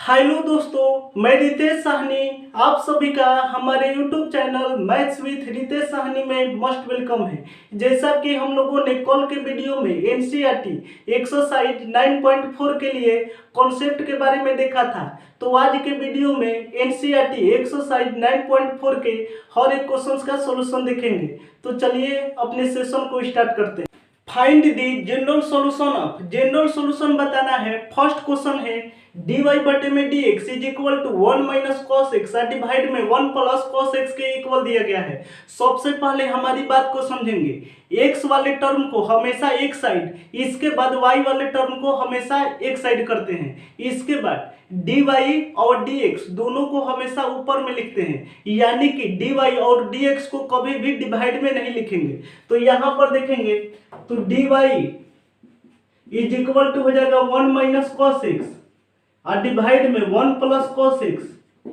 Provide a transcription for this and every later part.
Hello दोस्तों, मैं रितेश साहनी आप सभी का हमारे YouTube channel maths with Ritesh Sahni में मोस्ट वेलकम है। जैसा कि हम लोगों ने कल के वीडियो में एनसीईआरटी एक्सरसाइज 9.4 के लिए कॉन्सेप्ट के बारे में देखा था, तो आज के वीडियो में एनसीईआरटी एक्सरसाइज 9.4 के हर एक क्वेश्चन का सॉल्यूशन देखेंगे। तो चलिए अपने सेशन को स्टार्ट करते हैं। Find the general solution of, general solution बताना है। फर्स्ट क्वेश्चन है dy बटे में dx is equal to 1 minus cos x divide में 1 प्लस कॉस एक्स के इक्वल दिया गया है। सबसे पहले हमारी बात को समझेंगे। x वाले टर्म को हमेशा एक साइड, इसके बाद y वाले टर्म को हमेशा एक साइड करते हैं। इसके बाद dy और dx दोनों को हमेशा ऊपर में लिखते हैं, यानी कि dy और dx को कभी भी डिवाइड में नहीं लिखेंगे। तो यहाँ पर देखेंगे तो dy इज इक्वल टू हो जाएगा 1 माइनस कॉस एक्स और डिवाइड में 1 plus cos x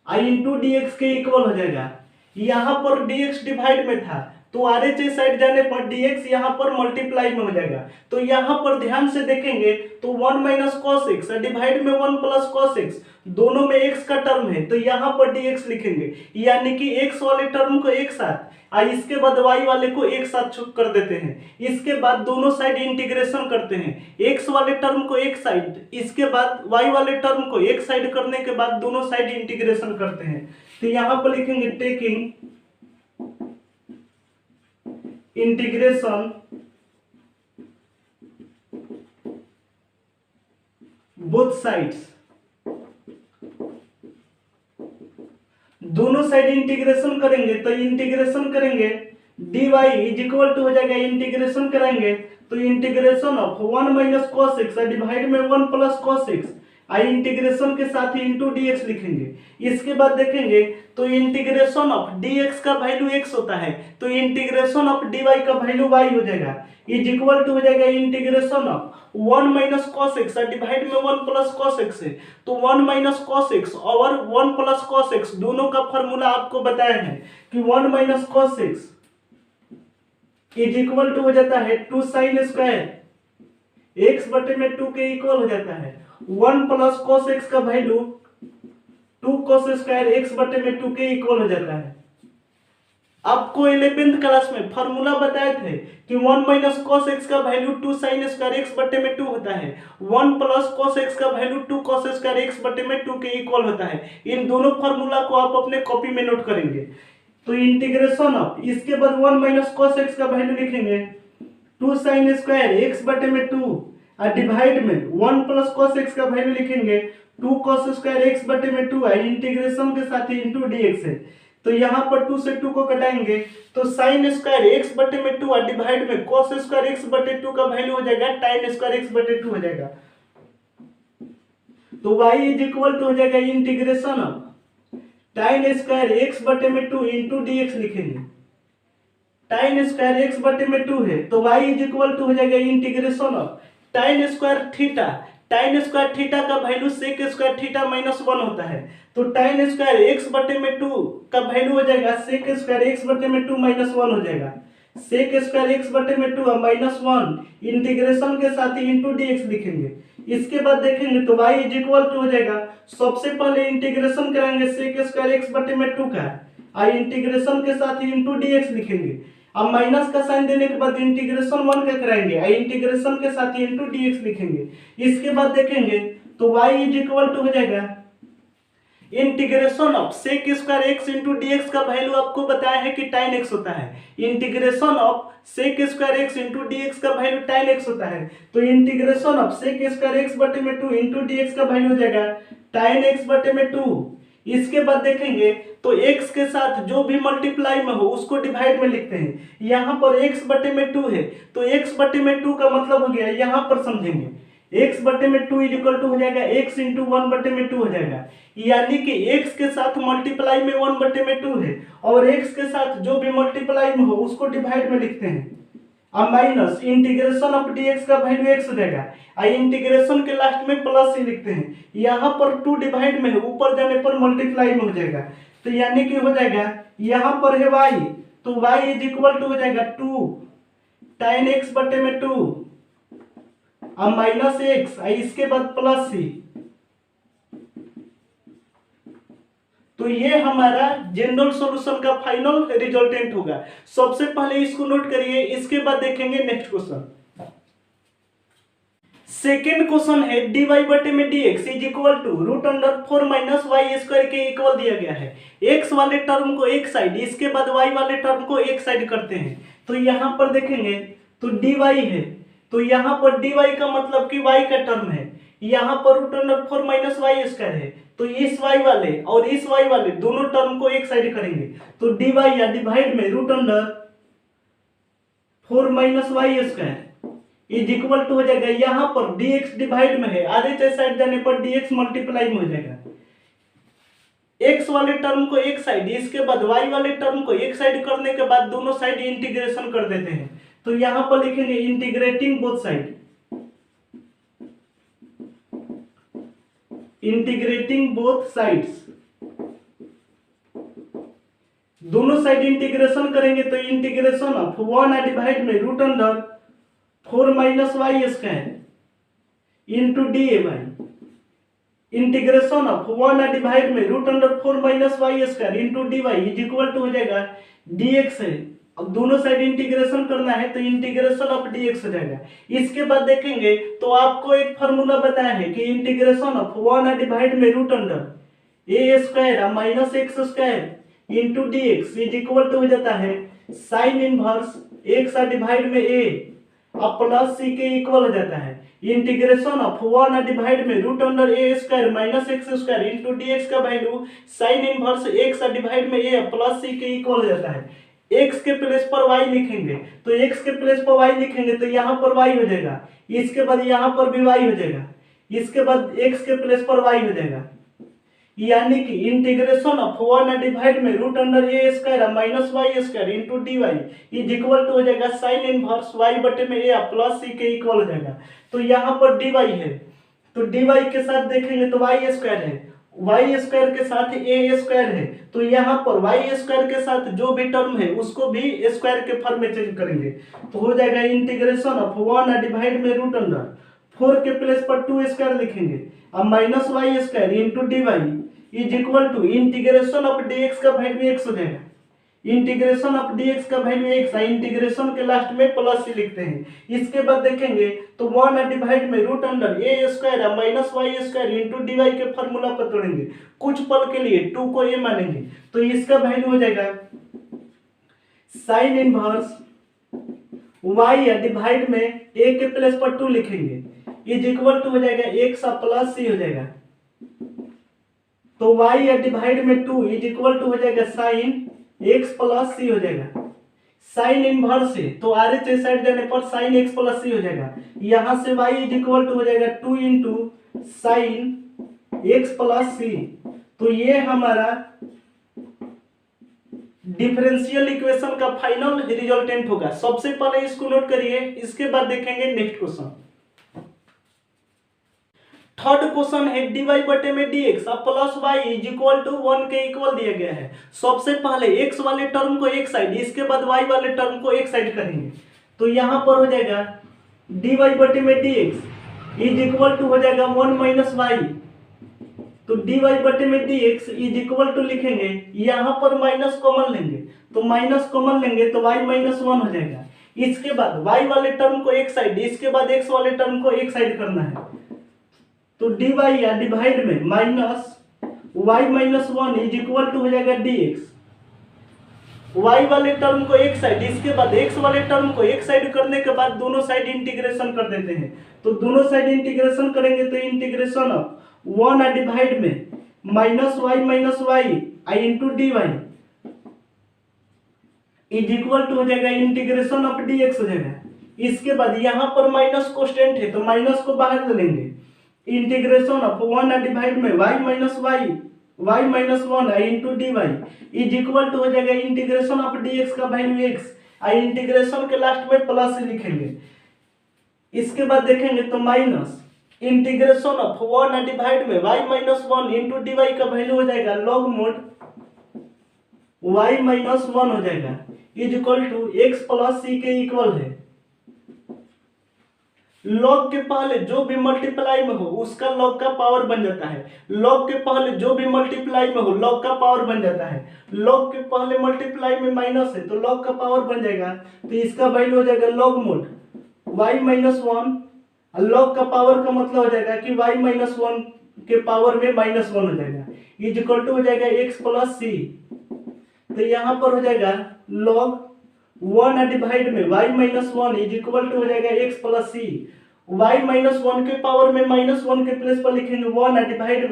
i into D x के इक्वल हो जाएगा। यहाँ पर dx डिवाइड में था तो RHS साइड जाने पर dx यहाँ पर मल्टीप्लाई में हो जाएगा। तो यहाँ पर ध्यान से देखेंगे तो 1 माइनस कॉस एक्स डिवाइड में 1 प्लस कॉस एक्स, दोनों में x का टर्म है तो यहाँ पर dx लिखेंगे, यानी कि x वाले टर्म को एक साथ और इसके बाद y वाले को एक साथ छुप कर देते हैं। इसके बाद दोनों साइड इंटीग्रेशन करते हैं, x वाले टर्म को एक साइड, इसके बाद y वाले टर्म को एक साइड करने के बाद दोनों साइड इंटीग्रेशन करते हैं। तो यहाँ पर लिखेंगे टेकिंग इंटीग्रेशन बोथ साइड्स, दोनों साइड इंटीग्रेशन करेंगे तो इंटीग्रेशन करेंगे dy इज इक्वल टू हो जाएगा, इंटीग्रेशन करेंगे तो integration of 1 minus cos x divide में 1 प्लस कॉस एक्स आई इंटीग्रेशन के साथ ही इंटू dx लिखेंगे। इसके बाद देखेंगे तो इंटीग्रेशन ऑफ dx का वैल्यू x होता है तो इंटीग्रेशन ऑफ dy का वैल्यू y हो जाएगा, इज इक्वल टू हो जाएगा integration of 1 minus cos x divide में 1 प्लस कॉस एक्स है। तो 1 माइनस कॉस एक्स और 1 प्लस कॉस एक्स दोनों का फॉर्मूला आपको बताया है कि 1 minus cos x is equal to हो जाता है 2 साइन स्क्वायर एक्स बटे में 2 के इक्वल हो जाता है। 1 प्लस कॉस एक्स का वैल्यू 2 कॉस स्क्वायर एक्स बटे में 2 के इक्वल हो जाता है। आपको 11th क्लास में फॉर्मूला बताए थे कि 1 माइनस कॉस एक्स का वैल्यू 2 साइन स्क्वायर एक्स बटे में 2 होता है, 1 प्लस कॉस एक्स का वैल्यू 2 कॉस स्क्वायर एक्स बटे में 2 के इक्वल होता है। इन दोनों फॉर्मूला को आप अपने कॉपी में नोट करेंगे। तो इंटीग्रेशन ऑफ, इसके बाद 1 माइनस कॉस एक्स का वैल्यू लिखेंगे 2 साइन स्क्वायर एक्स बटे में 2 और डिवाइड में 1 प्लस कॉस एक्स का वैल्यू लिखेंगे 2 कॉस स्क्वायर एक्स बटे में 2 है, इंटीग्रेशन के साथ ही इंटू dx है। तो यहाँ पर 2 से 2 को घटाएंगे तो साइन स्क्वायर एक्स बटे में 2 और डिवाइड में कॉस स्क्वायर एक्स बटे 2 का वैल्यू हो जाएगा टाइन स्क्वायर एक्स बटे 2 हो जाएगा। तो y इज इक्वल टू हो जाएगा integration of tan square x बटे में 2 इंटू dx लिखेंगे। टाइन स्क्वायर एक्स बटे में 2 है तो y इज इक्वल टू हो जाएगा integration of tan square theta, tan square theta का value sec square theta minus 1 होता है। तो टाइन स्क्वायर एक्स बटे में 2 का वैल्यू हो जाएगा सेक स्क्वायर एक्स बटे में 2 माइनस 1 हो जाएगा। सेक स्क्वायर एक्स बटे में 2 माइनस 1 इंटीग्रेशन के साथ ही इंटू dx लिखेंगे। इसके बाद देखेंगे तो y इज इक्वल टू हो जाएगा, सबसे पहले इंटीग्रेशन करेंगे सेक स्क्वायर एक्स बटे में 2 का और इंटीग्रेशन के साथ ही इंटू dx लिखेंगे। अब माइनस का साइन देने के बाद इंटीग्रेशन 1 का कराएंगे और इंटीग्रेशन के साथ ही इंटू dx लिखेंगे। इसके बाद देखेंगे तो y इज इक्वल टू हो जाएगा integration of sec square x into dx का वैल्यू आपको बताया है कि टाइन एक्स होता है। Integration of sec square x into dx का वैल्यू टाइन एक्स होता है तो integration of sec square x बटे में 2 इंटू dx का वैल्यू हो जाएगा टाइन एक्स बटे में 2। इसके बाद देखेंगे तो x के साथ जो भी मल्टीप्लाई में हो उसको डिवाइड में लिखते हैं। यहाँ पर x बटे में 2 है तो x बटे में 2 का मतलब हो गया, यहाँ पर समझेंगे x बटे में 2 इज इक्वल टू हो जाएगा x इंटू 1 बटे में 2 हो जाएगा, यानी कि x के साथ मल्टीप्लाई में 1 बटे में 2 है और x के साथ जो भी मल्टीप्लाई में हो उसको डिवाइड में लिखते हैं। अब माइनस इंटीग्रेशन ऑफ dx का वैल्यू x हो जाएगा और इंटीग्रेशन के लास्ट में प्लस ही लिखते हैं। यहाँ पर 2 डिवाइड में है, ऊपर जाने पर मल्टीप्लाई में हो जाएगा तो यानी कि हो जाएगा यहाँ पर है y तो y इज इक्वल टू हो जाएगा 2 टाइन एक्स बटे में 2 और माइनस एक्स इसके बाद प्लस सी तो ये हमारा जनरल सॉल्यूशन का फाइनल रिजल्टेंट होगा। सबसे पहले इसको नोट करिए, इसके बाद देखेंगे नेक्स्ट क्वेश्चन। सेकेंड क्वेश्चन है dy बटे में dx is equal to root under 4 minus Y square के इक्वल दिया गया है। x वाले टर्म को एक साइड, इसके बाद y वाले टर्म को एक साइड करते हैं। तो यहाँ पर देखेंगे तो dy है, तो यहाँ पर dy का मतलब कि y का टर्म है। यहाँ पर root under 4 minus Y square है, तो इस y वाले और इस y वाले दोनों टर्म को एक साइड करेंगे। तो dy या डिवाइड में root under 4 minus Y square is equal to हो जाएगा, यहाँ पर dx डिवाइड में है, आधे साइड जाने पर dx मल्टीप्लाई में हो जाएगा। x वाले टर्म को एक साइड, इसके बाद y वाले टर्म को एक साइड करने के बाद दोनों साइड इंटीग्रेशन कर देते हैं। तो यहाँ पर लिखेंगे integrating both side, integrating both sides, दोनों साइड इंटीग्रेशन करेंगे। तो इंटीग्रेशन ऑफ 1 डिवाइड में root under 4 minus Y square into D A Y, integration of 1 divide में root under 4 minus Y square into D Y is equal to हो जाएगा dx है। अब दोनों साइड इंटीग्रेशन करना है तो इंटीग्रेशन ऑफ dx हो जाएगा। इसके बाद देखेंगे तो आपको एक फार्मूला बताया है कि इंटीग्रेशन ऑफ 1 डिवाइड में root under A square minus x square into D x is equal to हो जाता है साइन इनवर्स एक्स डिवाइड में ए अब प्लस सी के इक्वल हो जाता है। इंटीग्रेशन ऑफ 1 डिवाइड में रूट अंडर ए square minus x square into D X का value sine inverse X divide में ए प्लस सी के इक्वल हो जाता है। एक्स के प्लेस पर वाई लिखेंगे, तो एक्स के प्लेस पर वाई लिखेंगे तो यहाँ पर वाई हो जाएगा, इसके बाद यहाँ पर भी वाई हो जाएगा, इसके बाद एक्स के प्लेस पर वाई हो जाएगा। यानी कि इंटीग्रेशन ऑफ 1 डिवाइड में root under A square minus Y square into D Y is equal to हो जाएगा साइन इनवर्स वाई बटे में ए प्लस सी के इक्वल हो जाएगा। तो यहाँ पर डी वाई है, तो डी वाई के साथ देखेंगे तो वाई स्क्वायर है, वाई स्क्वायर के साथ ए स्क्वायर है, तो यहाँ पर वाई स्क्वायर के साथ जो भी टर्म है उसको भी स्क्वायर के फॉर्म में चेंज करेंगे। तो हो जाएगा इंटीग्रेशन ऑफ 1 डिवाइड में रूट अंडर 4 के प्लेस पर 2 स्क्वायर लिखेंगे अब minus Y square into D Y is equal to integration of dx का वैल्यू x हो जाएगा, इंटीग्रेशन ऑफ dx का वैल्यू x है, इंटीग्रेशन के लास्ट में प्लस सी लिखते हैं। इसके बाद देखेंगे तो 1 डिवाइड में रूट अंडर ए square minus Y square into D Y के फॉर्मूला पर तोड़ेंगे, कुछ पल के लिए 2 को a मानेंगे, तो इसका वैल्यू हो जाएगा साइन इनवर्स y या डिवाइड में a के प्लेस पर 2 लिखेंगे इज इक्वल टू हो जाएगा x प्लस सी हो जाएगा। तो y या डिवाइड में 2 इज इक्वल टू हो जाएगा साइन x प्लस सी हो जाएगा। साइन इनवर्स है तो आर साइड देने पर साइन x प्लस सी हो जाएगा। यहाँ से y इज इक्वल टू हो जाएगा 2 into sine x plus c. तो ये हमारा डिफरेंशियल इक्वेशन का फाइनल रिजल्टेंट होगा। सबसे पहले इसको नोट करिए, इसके बाद देखेंगे नेक्स्ट क्वेश्चन। थर्ड क्वेश्चन है dy बटे में dx अब plus y is equal to 1 के इक्वल दिया गया है। सबसे पहले x वाले टर्म को एक साइड, इसके बाद y वाले टर्म को एक साइड करेंगे। तो यहाँ पर हो जाएगा dy बटे में dx इज इक्वल टू हो जाएगा 1 माइनस वाई। तो dy बटे में dx इज इक्वल टू लिखेंगे, यहाँ पर माइनस कॉमन लेंगे, तो माइनस कॉमन लेंगे तो y माइनस 1 हो जाएगा। इसके बाद y वाले टर्म को एक साइड, इसके बाद x वाले टर्म को एक साइड करना है। तो dy या डिवाइड में minus y minus 1 is equal to हो जाएगा dx। y वाले टर्म को एक साइड, इसके बाद x वाले टर्म को एक साइड करने के बाद दोनों साइड इंटीग्रेशन कर देते हैं। तो दोनों साइड इंटीग्रेशन करेंगे तो इंटीग्रेशन ऑफ 1 डिवाइड में minus y i into D Y is equal to हो जाएगा इंटीग्रेशन ऑफ dx हो जाएगा। इसके बाद यहाँ पर माइनस कॉन्स्टेंट है तो माइनस को बाहर ले लेंगे, इंटीग्रेशन ऑफ 1 डिवाइड में y माइनस 1 आई into D Y is equal to हो जाएगा इंटीग्रेशन ऑफ dx का वैल्यू x आई इंटीग्रेशन के लास्ट में प्लस लिखेंगे। इसके बाद देखेंगे तो माइनस इंटीग्रेशन ऑफ 1 डिवाइड में y minus 1 into D Y का वैल्यू हो जाएगा लॉग मोड y माइनस 1 हो जाएगा is equal to x plus C के इक्वल है। लॉग के पहले जो भी मल्टीप्लाई में हो उसका लॉग का पावर बन जाता है। लॉग के पहले जो भी मल्टीप्लाई में हो लॉग का पावर बन जाता है। लॉग के पहले मल्टीप्लाई में माइनस है तो लॉग का पावर बन जाएगा, तो इसका वैल्यू हो जाएगा log mod y minus one. Log का पावर का मतलब हो जाएगा कि y माइनस वन के पावर में माइनस वन हो जाएगा, इज इक्वल टू हो जाएगा x प्लस सी। तो यहाँ पर हो जाएगा लॉग वन डिवाइड में y minus one is equal to हो जाएगा x plus C. y minus one के पावर में माइनस वन के प्लेस पर लिखेंगे वन डिवाइड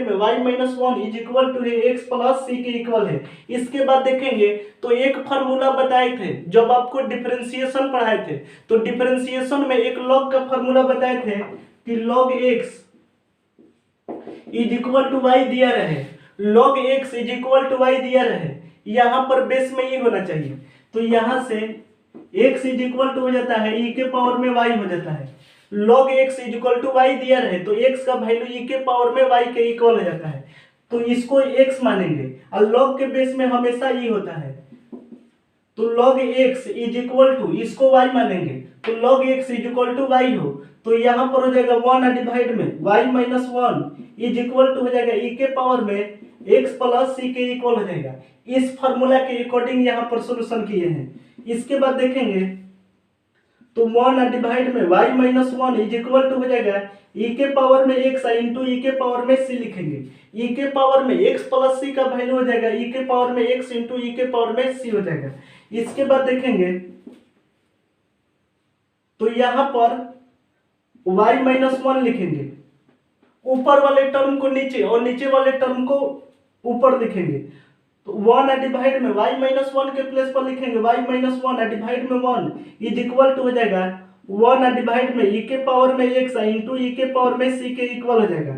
में y minus one is equal to x plus C के इक्वल है। इसके बाद देखेंगे तो एक फार्मूला बताए थे जब आपको डिफरेंशिएशन पढ़ाए थे, तो डिफरेंशिएशन में एक लॉग का फार्मूला बताए थे कि log x is equal to y दिया रहे, log x is equal to y दिया रहे, यहाँ पर बेस में ये होना चाहिए, तो यहाँ से x इज इक्वल टू हो जाता है e के पावर में y हो जाता है। log x is equal to y दिया रहे तो x का वैल्यू e के पावर में y के इक्वल हो जाता है, तो इसको x मानेंगे और log के बेस में हमेशा e होता है, तो log x is equal to इसको y मानेंगे तो log x is equal to y हो, तो यहाँ पर हो जाएगा वन डिवाइड में y minus one is equal to हो जाएगा e के पावर में x प्लस सी के इक्वल हो जाएगा। इस फॉर्मूला के अकॉर्डिंग यहाँ पर सोल्यूशन किए हैं। इसके बाद देखेंगे तो वन डिवाइड में y minus one is equal to हो जाएगा e के पावर में x इंटू e के पावर में c लिखेंगे। e के पावर में x प्लस सी का वैल्यू हो जाएगा e के पावर में x इंटू e के पावर में c हो जाएगा। इसके बाद देखेंगे तो यहाँ पर y माइनस वन लिखेंगे, ऊपर वाले टर्म को नीचे और नीचे वाले टर्म को ऊपर लिखेंगे, तो वन डिवाइड में y माइनस वन के प्लेस पर लिखेंगे y माइनस वन डिवाइड में वन इज इक्वल टू हो जाएगा वन डिवाइड में e के पावर में x इंटू e के पावर में c के इक्वल हो जाएगा।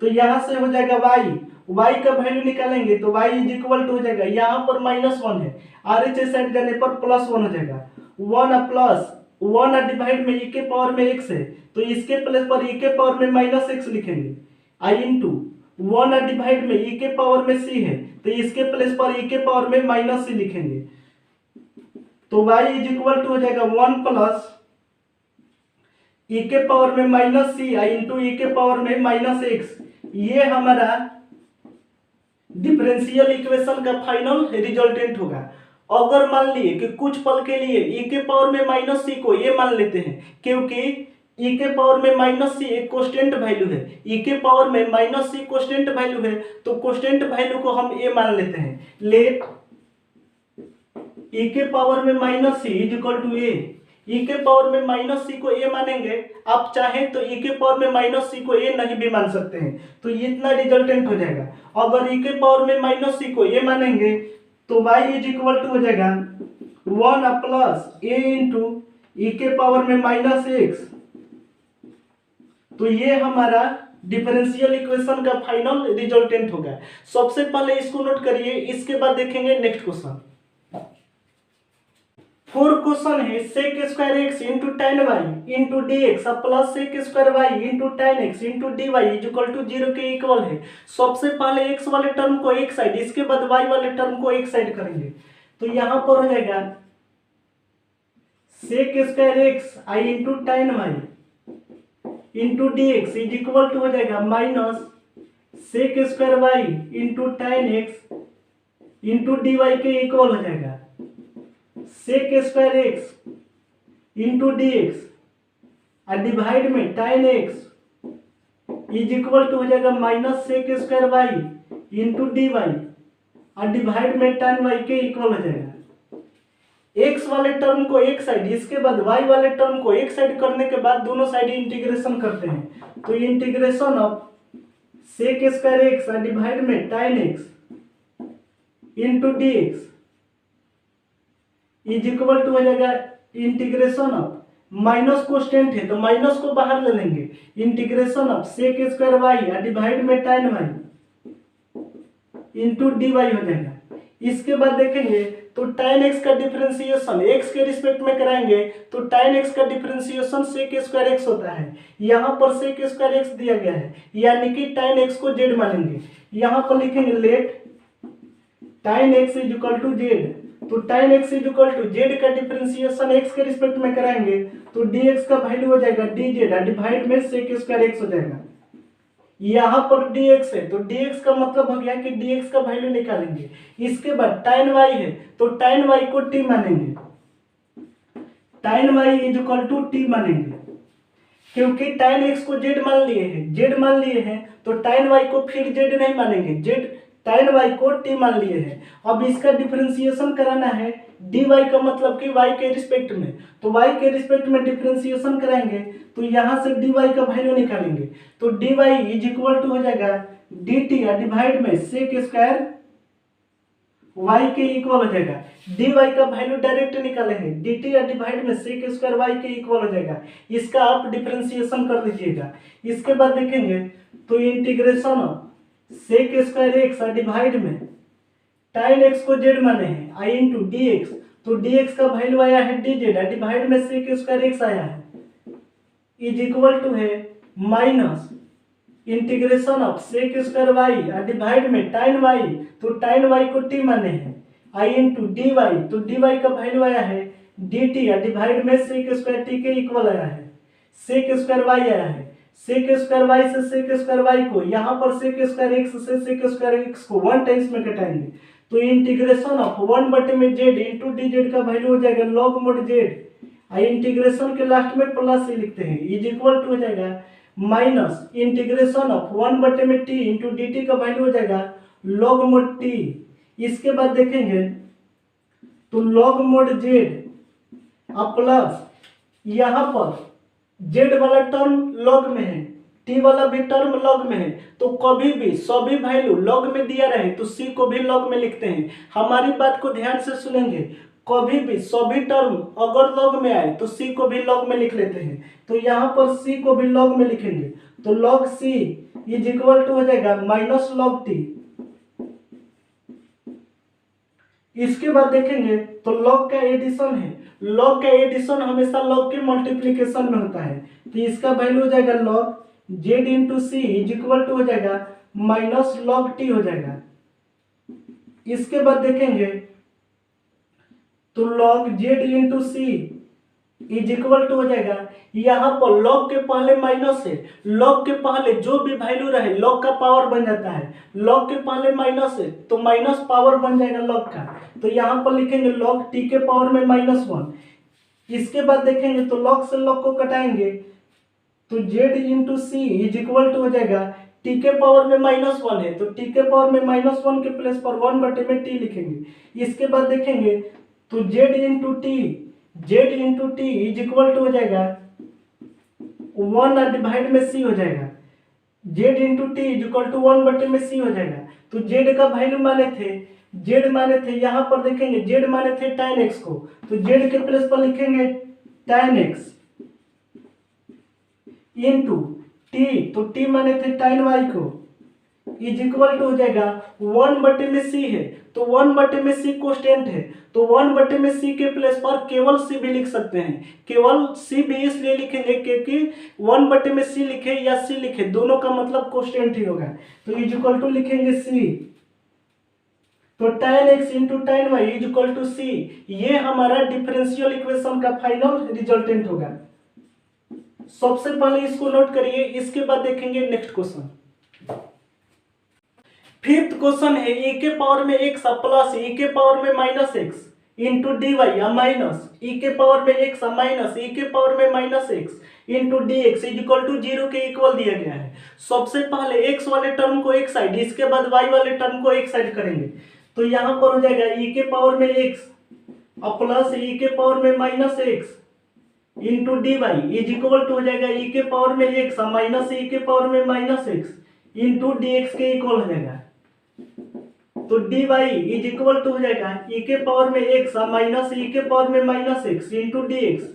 तो यहाँ से हो जाएगा y का वैल्यू निकालेंगे तो y इज इक्वल टू हो जाएगा, यहाँ पर माइनस वन है RHS साइड जाने पर प्लस वन हो जाएगा, वन प्लस वन डिवाइड में e के पावर में x है तो इसके प्लेस पर e के पावर में माइनस एक्स लिखेंगे, आई इंटू वन डिवाइड में e के पावर में c है तो इसके प्लेस पर e के पावर में माइनस c लिखेंगे, तो y इज इक्वल टू हो जाएगा वन प्लस e के पावर में माइनस सी आई इंटू e के पावर में माइनस एक्स। ये हमारा डिफरेंशियल इक्वेशन का फाइनल रिजल्टेंट होगा। अगर मान लिए कि कुछ पल के लिए e के पावर में माइनस सी को ये मान लेते हैं, क्योंकि e के पावर में माइनस सी एक कांस्टेंट वैल्यू है, e के पावर में माइनस सी कांस्टेंट वैल्यू है तो कांस्टेंट वैल्यू को हम a मान लेते हैं। लेट e के पावर में minus c is equal to a, e के पावर में माइनस सी को a मानेंगे, आप चाहें तो e के पावर में माइनस सी को a नहीं भी मान सकते हैं, तो ये इतना रिजल्टेंट हो जाएगा। अगर e के पावर में माइनस सी को a मानेंगे तो y इज इक्वल टू हो जाएगा one plus a into e के पावर में माइनस एक्स। तो ये हमारा डिफरेंशियल इक्वेशन का फाइनल रिजल्टेंट होगा। सबसे पहले इसको नोट करिए, इसके बाद देखेंगे नेक्स्ट क्वेश्चन। फोर क्वेश्चन है sec square x into tan y into D x plus sec square y into tan x into D Y is equal to zero के इक्वल है। सबसे पहले एक्स वाले टर्म को एक साइड, इसके बाद वाई वाले टर्म को एक साइड करेंगे, तो यहां पर हो जाएगा सेक square x i into tan y into D x is equal to हो जाएगा minus sec square y into tan x into D Y के इक्वल हो जाएगा सेक square x into D x और डिवाइड में tan x is equal to हो जाएगा minus sec square y into D y और डिवाइड में टेन वाई के इक्वल हो जाएगा। एक्स वाले टर्म को एक साइड, इसके बाद वाई वाले टर्म को एक साइड करने के बाद दोनों साइड इंटीग्रेशन करते हैं, तो integration of sec square x और डिवाइड में tan x into D x is equal to हो जाएगा इंटीग्रेशन ऑफ माइनस कांस्टेंट है तो माइनस को बाहर ले लेंगे, integration of sec square y और डिवाइड में ten y into D y हो जाएगा। इसके बाद देखेंगे तो tan x का डिफरेंशिएशन x के रिस्पेक्ट में कराएंगे तो tan x का डिफरेंशिएशन sec स्क्वायर x होता है। यहाँ पर sec स्क्वायर x दिया गया है, यानी कि tan x को z मानेंगे। यहाँ पर लिखेंगे let tan x is equal to z, तो tan x is equal to Z का डिफरेंशिएशन x के रिस्पेक्ट में कराएंगे तो dx का वैल्यू हो जाएगा dz डिवाइड में sec स्क्वायर x हो जाएगा। यहाँ पर dx है तो dx का मतलब हो गया कि dx का वैल्यू निकालेंगे। इसके बाद tan y है तो tan y को t मानेंगे, tan y is equal to t मानेंगे, क्योंकि tan x को z मान लिए हैं, z मान लिए हैं तो tan y को फिर z नहीं मानेंगे, z tan y को t मान लिए हैं। अब इसका डिफरेंशिएशन कराना है dy का मतलब कि y के रिस्पेक्ट में, तो y के रिस्पेक्ट में डिफरेंशिएशन कराएंगे तो यहाँ से dy का वैल्यू निकालेंगे तो dy इज इक्वल टू हो जाएगा dt डिवाइड में sec स्क्वायर y के इक्वल हो जाएगा। dy का वैल्यू डायरेक्ट निकालेंगे, dt डिवाइड में sec स्क्वायर y के इक्वल हो जाएगा। इसका आप डिफरेंशिएशन कर लीजिएगा। इसके बाद देखेंगे तो integration sec square x divide में tan x को z माने हैं i इंटू dx, तो dx का वैल्यू आया है dz डिवाइड में sec स्क्वायर x आया है इज इक्वल टू है minus integration of sec square y divide में tan y, तो tan y को t माने हैं i इंटू dy, तो dy का वैल्यू आया है dt डिवाइड में sec स्क्वायर t के इक्वल आया है, sec स्क्वायर y आया है, sec स्क्वायर y से sec स्क्वायर y को यहाँ पर sec स्क्वायर x से sec स्क्वायर x को 1 टाइम्स में घटाएंगे तो इंटीग्रेशन ऑफ 1 बटे में z इंटू dz का वैल्यू हो जाएगा log mod z, इंटीग्रेशन के लास्ट में प्लस से लिखते हैं इज इक्वल टू हो जाएगा माइनस इंटीग्रेशन ऑफ 1 बटे में t इंटू dt का वैल्यू हो जाएगा log mod t। इसके बाद देखेंगे तो log mod z अब प्लस यहाँ पर z वाला टर्म log में है, t वाला भी टर्म log में है, तो कभी भी सभी वैल्यू log में दिया रहे तो c को भी log में लिखते हैं। हमारी बात को ध्यान से सुनेंगे, कभी भी सभी टर्म अगर log में आए तो c को भी log में लिख लेते हैं, तो यहाँ पर c को भी log में लिखेंगे तो log c is equal to हो जाएगा माइनस log t। इसके बाद देखेंगे तो log का एडिशन है, log का एडिशन हमेशा log के मल्टीप्लिकेशन में होता है, तो इसका वैल्यू हो जाएगा log z into c is equal to हो जाएगा माइनस log t हो जाएगा। इसके बाद देखेंगे तो log z into c is equal to हो जाएगा, यहाँ पर log के पहले माइनस है, log के पहले जो भी वैल्यू रहे log का पावर बन जाता है, log के पहले माइनस है तो माइनस पावर बन जाएगा log का, तो यहाँ पर लिखेंगे log t के पावर में -1। इसके बाद देखेंगे तो log से log को कटाएंगे तो z into c is equal to हो जाएगा t के पावर में -1 है तो t के पावर में -1 के प्लेस पर 1 बटे में t लिखेंगे। इसके बाद देखेंगे तो z into t is equal to हो जाएगा 1 डिवाइड में c हो जाएगा, z into t is equal to 1 बटे में c हो जाएगा। तो z का वैल्यू माने थे यहाँ पर देखेंगे z माने थे tan x को, तो z के प्लेस पर लिखेंगे tan x इंटू t, तो t माने थे tan y को इज इक्वल टू हो जाएगा 1 बटे में c है तो 1 बटे में c कांस्टेंट है तो 1 बटे में c के प्लेस पर केवल c भी लिख सकते हैं, केवल c भी इसलिए लिखेंगे क्योंकि 1 बटे में c लिखे या c लिखे दोनों का मतलब कांस्टेंट ही होगा, तो इज इक्वल टू लिखेंगे c, तो tan x into tan y is equal to c। ये हमारा डिफरेंशियल इक्वेशन का फाइनल रिजल्टेंट होगा। सबसे पहले इसको नोट करिए, इसके बाद देखेंगे नेक्स्ट क्वेश्चन। फिफ्थ क्वेश्चन है e के पावर में x प्लस e के पावर में minus x into D y या माइनस e के पावर में x माइनस e के पावर में minus x into D x is equal to 0 के इक्वल दिया गया है। सबसे पहले x वाले टर्म को एक साइड, इसके बाद y वाले टर्म को एक साइड करेंगे तो यहाँ पर हो जाएगा e के पावर में x प्लस e के पावर में minus x into D Y is equal to हो जाएगा e के पावर में x माइनस e के पावर में minus x into D x के इक्वल हो जाएगा, तो dy इज इक्वल टू हो जाएगा e के पावर में x माइनस e के पावर में minus x into D x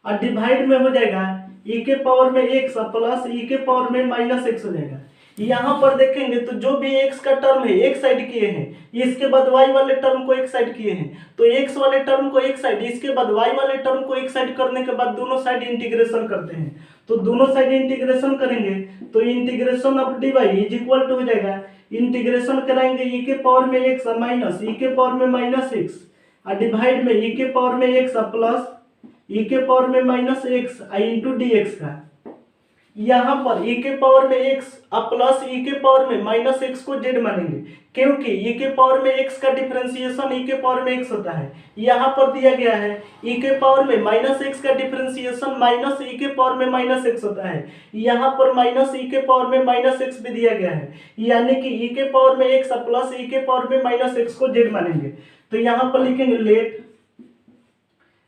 और डिवाइड में हो जाएगा e के पावर में x प्लस e के पावर में माइनस x हो जाएगा। यहाँ पर देखेंगे तो जो भी x का टर्म है एक साइड किए हैं, इसके बाद y वाले टर्म को एक साइड किए हैं, तो x वाले टर्म को एक साइड, इसके बाद y वाले टर्म को एक साइड करने के बाद दोनों साइड इंटीग्रेशन करते हैं, तो दोनों साइड इंटीग्रेशन करेंगे तो integration of dy is equal to हो जाएगा, इंटीग्रेशन कराएंगे e के पावर में x माइनस e के पावर में माइनस x और डिवाइड में ई के पावर में एक्स प्लस ई के पावर में minus x into D X का। यहाँ पर ई के पावर में एक्स प्लस ई के पावर में माइनस एक्स को जेड मानेंगे, क्योंकि ई के पावर में एक्स का डिफरेंशिएशन ई के पावर में एक्स होता है। यहाँ पर दिया गया है ई के पावर में माइनस एक्स का डिफरेंशिएशन माइनस ई के पावर में माइनस एक्स होता है। यहाँ पर माइनस ई के पावर में माइनस एक्स भी दिया गया है, यानी कि ई के पावर में एक्स प्लस ई के पावर में माइनस एक्स को जेड मानेंगे। तो यहाँ पर लिखेंगे लेट